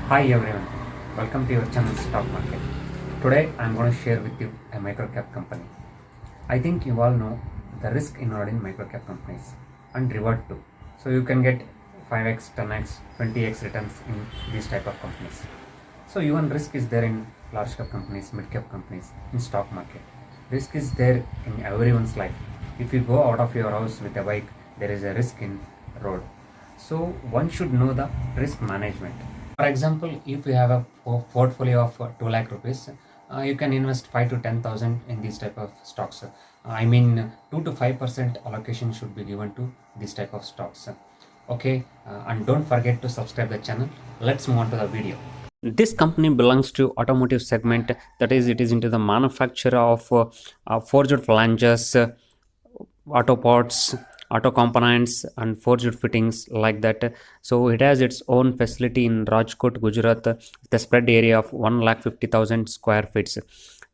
Hi everyone, welcome to your channel Stock Market. Today I am going to share with you a microcap company. I think you all know the risk involved in microcap companies and reward too. So you can get 5x, 10x, 20x returns in these type of companies. So even risk is there in large cap companies, mid cap companies, in stock market. Risk is there in everyone's life. If you go out of your house with a bike, there is a risk in road. So one should know the risk management. For example, if you have a portfolio of 2 lakh rupees, you can invest 5 to 10,000 in these type of stocks. I mean 2 to 5% allocation should be given to this type of stocks. Okay, and don't forget to subscribe the channel. Let's move on to the video. This company belongs to automotive segment, that is it is into the manufacture of forged flanges, auto parts, auto components and forged fittings like that. So it has its own facility in Rajkot, Gujarat, with a spread area of 1,50,000 square feet.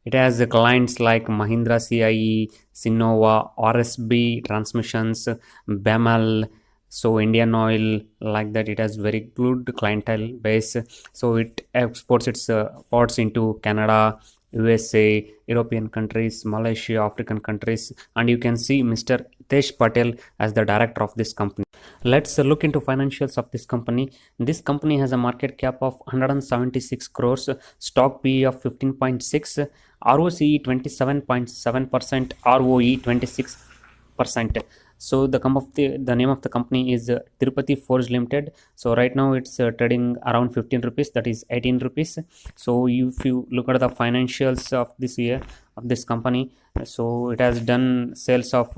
It has clients like Mahindra CIE, Sinova, RSB Transmissions, Bemal, so Indian Oil, like that. It has very good clientele base. So it exports its parts into Canada, USA, European countries, Malaysia, African countries, and you can see Mr. Hitesh Patel as the director of this company. Let's look into financials of this company. This company has a market cap of 176 crores, stock PE of 15.6, ROCE 27.7%, ROE 26%. So the name of the company is Tirupati Forge Limited. So right now it's trading around 15 rupees, that is 18 rupees. So if you look at the financials of this year of this company, so it has done sales of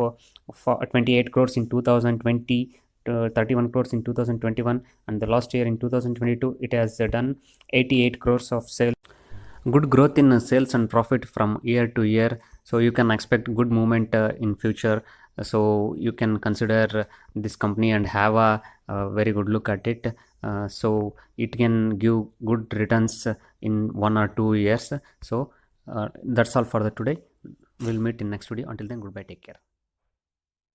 28 crores in 2020, 31 crores in 2021, and the last year in 2022 it has done 88 crores of sales. Good growth in sales and profit from year to year, so you can expect good movement in future. So you can consider this company and have a very good look at it. So it can give good returns in 1 or 2 years. So that's all for the today. We'll meet in next video. Until then, goodbye, take care.